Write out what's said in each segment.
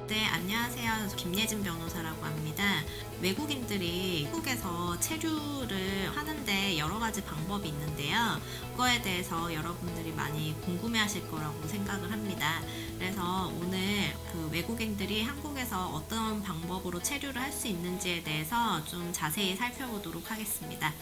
네, 안녕하세요. 김예진 변호사라고 합니다. 외국인들이 한국에서 체류를 하는데 여러 가지 방법이 있는데요. 그거에 대해서 여러분들이 많이 궁금해 하실 거라고 생각을 합니다. 그래서 오늘 그 외국인들이 한국에서 어떤 방법으로 체류를 할 수 있는지에 대해서 좀 자세히 살펴보도록 하겠습니다.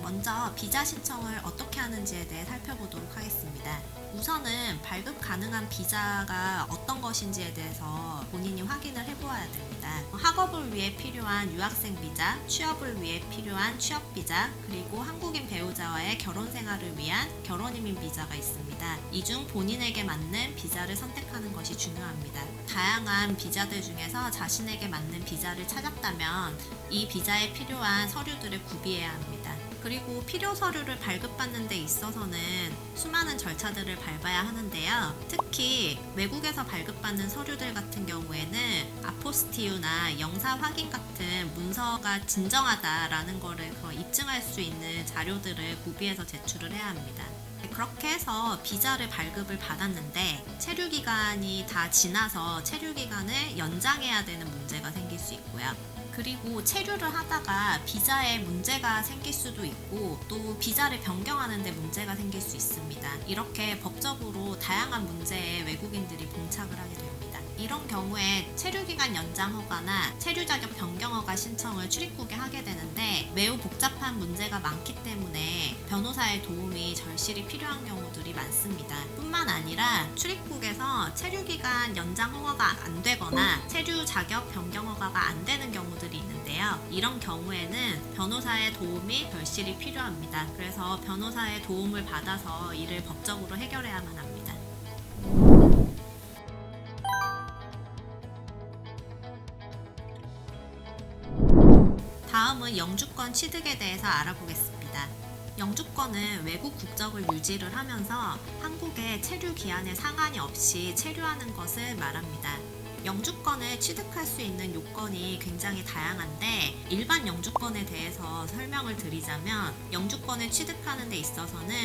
먼저 비자 신청을 어떻게 하는지에 대해 살펴보도록 하겠습니다. 우선은 발급 가능한 비자가 어떤 것인지에 대해서 본인이 확인을 해보아야 됩니다. 학업을 위해 필요한 유학생 비자, 취업을 위해 필요한 취업 비자, 그리고 한국인 배우자와의 결혼 생활을 위한 결혼이민 비자가 있습니다. 이 중 본인에게 맞는 비자를 선택하는 것이 중요합니다. 다양한 비자들 중에서 자신에게 맞는 비자를 찾았다면 이 비자에 필요한 서류들을 구비해야 합니다. 그리고 필요 서류를 발급받는 데 있어서는 수많은 절차들을 밟아야 하는데요. 특히 외국에서 발급받는 서류들 같은 경우에는 아포스티유나 영사 확인 같은 문서가 진정하다라는 것을 입증할 수 있는 자료들을 구비해서 제출을 해야 합니다. 그렇게 해서 비자를 발급을 받았는데 체류 기간이 다 지나서 체류 기간을 연장해야 되는 문제가 생길 수 있고요. 그리고 체류를 하다가 비자에 문제가 생길 수도 있고 또 비자를 변경하는 데 문제가 생길 수 있습니다. 이렇게 법적으로 다양한 문제에 외국인들이 봉착을 하게 됩니다. 이런 경우에 체류기간 연장 허가나 체류 자격 변경 허가 신청을 출입국에 하게 되는데 매우 복잡한 문제가 많기 때문에 변호사의 도움이 절실히 필요한 경우들이 많습니다. 뿐만 아니라 출입국에서 체류기간 연장 허가가 안 되거나 체류 자격 변경 허가가 안 되는 경우들이 있는데요. 이런 경우에는 변호사의 도움이 절실히 필요합니다. 그래서 변호사의 도움을 받아서 이를 법적으로 해결해야만 합니다. 다음은 영주권 취득에 대해서 알아보겠습니다. 영주권은 외국 국적을 유지를 하면서 한국에 체류 기한에 상관이 없이 체류하는 것을 말합니다. 영주권을 취득할 수 있는 요건이 굉장히 다양한데 일반 영주권에 대해서 설명을 드리자면 영주권을 취득하는 데 있어서는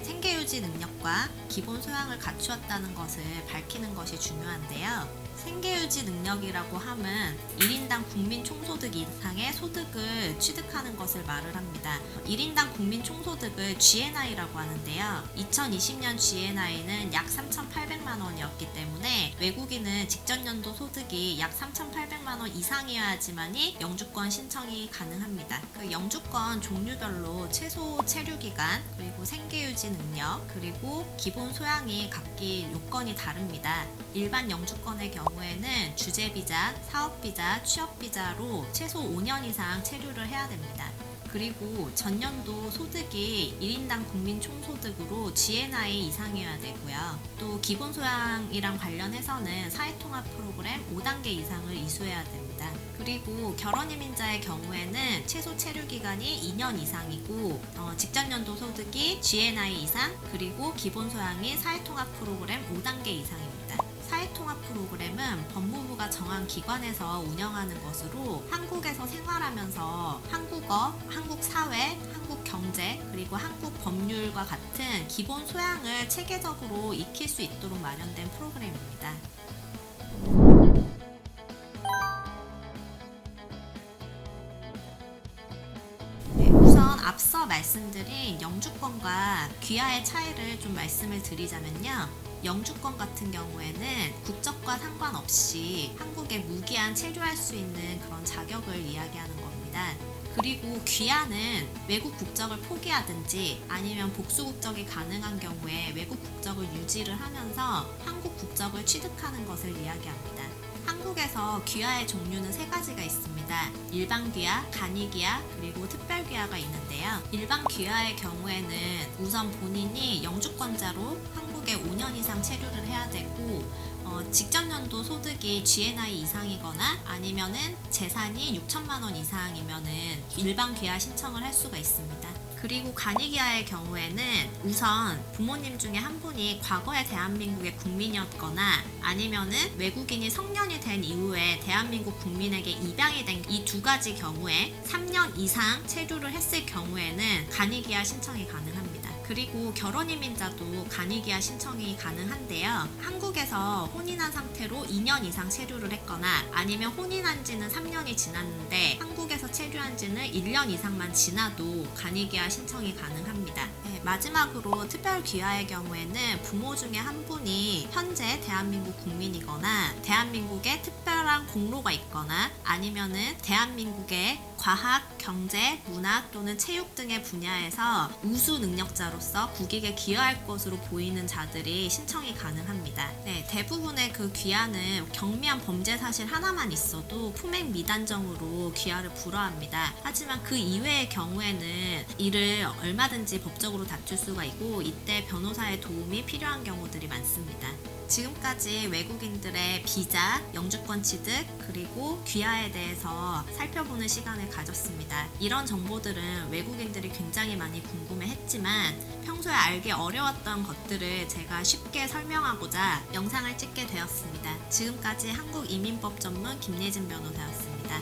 생계유지 능력과 기본 소양을 갖추었다는 것을 밝히는 것이 중요한데요. 생계유지 능력이라고 함은 1인당 국민 총소득 이상의 소득을 취득하는 것을 말을 합니다. 1인당 국민 총소득을 GNI라고 하는데요. 2020년 GNI는 약 3,800만 원이었기 때문에 외국인은 직전 연도 소득이 약 3,800만 원 이상이어야지만이 영주권 신청이 가능합니다. 그 영주권 종류별로 최소 체류 기간, 그리고 생계유지 능력, 그리고 기본 소양이 각기 요건이 다릅니다. 일반 영주권의 경우에는 주재비자, 사업비자, 취업비자로 최소 5년 이상 체류를 해야 됩니다. 그리고 전년도 소득이 1인당 국민 총소득으로 GNI 이상이어야 되고요. 또 기본 소양이랑 관련해서는 사회통합 프로그램 5단계 이상을 이수해야 됩니다. 그리고 결혼이민자의 경우에는 최소 체류 기간이 2년 이상이고 직전 연도 소득이 GNI 이상, 그리고 기본 소양이 사회통합 프로그램 5단계 이상입니다. 사회통합 프로그램은 법무부가 정한 기관에서 운영하는 것으로 한국에서 생활하면서 한국어, 한국 사회, 한국 경제, 그리고 한국 법률과 같은 기본 소양을 체계적으로 익힐 수 있도록 마련된 프로그램입니다. 우선 앞서 말씀드린 영주권과 귀하의 차이를 좀 말씀을 드리자면요. 영주권 같은 경우에는 국적과 상관없이 한국에 무기한 체류할 수 있는 그런 자격을 이야기하는 겁니다. 그리고 귀화는 외국 국적을 포기하든지 아니면 복수 국적이 가능한 경우에 외국 국적을 유지를 하면서 한국 국적을 취득하는 것을 이야기합니다. 한국에서 귀화의 종류는 세 가지가 있습니다. 일반 귀화, 간이 귀화, 그리고 특별 귀화가 있는데요. 일반 귀화의 경우에는 우선 본인이 영주권자로 한국에 5년 이상 체류를 해야 되고 직전 연도 소득이 GNI 이상이거나 아니면은 재산이 6천만 원 이상이면은 일반 귀화 신청을 할 수가 있습니다. 그리고 간이 귀화의 경우에는 우선 부모님 중에 한 분이 과거에 대한민국의 국민이었거나 아니면은 외국인이 성년이 된 이후에 대한민국 국민에게 입양이 된 이 두 가지 경우에 3년 이상 체류를 했을 경우에는 간이 귀화 신청이 가능합니다. 그리고 결혼 이민자도 간이 귀화 신청이 가능한데요. 한국에서 혼인한 상태로 2년 이상 체류를 했거나 아니면 혼인한 지는 3년이 지났는데 한국에서 체류한 지는 1년 이상만 지나도 간이 귀화 신청이 가능합니다. 네, 마지막으로 특별 귀화의 경우에는 부모 중에 한 분이 현재 대한민국 국민이거나 대한민국에 특별한 공로가 있거나 아니면은 대한민국의 과학, 경제, 문학 또는 체육 등의 분야에서 우수 능력자로서 국익에 기여할 것으로 보이는 자들이 신청이 가능합니다. 네, 대부분의 그 귀화는 경미한 범죄 사실 하나만 있어도 품행 미단정으로 귀화를 불허합니다. 하지만 그 이외의 경우에는 이를 얼마든지 법적으로 다툴 수가 있고 이때 변호사의 도움이 필요한 경우들이 많습니다. 지금까지 외국인들의 비자, 영주권 취득, 그리고 귀화에 대해서 살펴보는 시간을 가졌습니다. 이런 정보들은 외국인들이 굉장히 많이 궁금해했지만 평소에 알기 어려웠던 것들을 제가 쉽게 설명하고자 영상을 찍게 되었습니다. 지금까지 한국이민법 전문 김예진 변호사였습니다.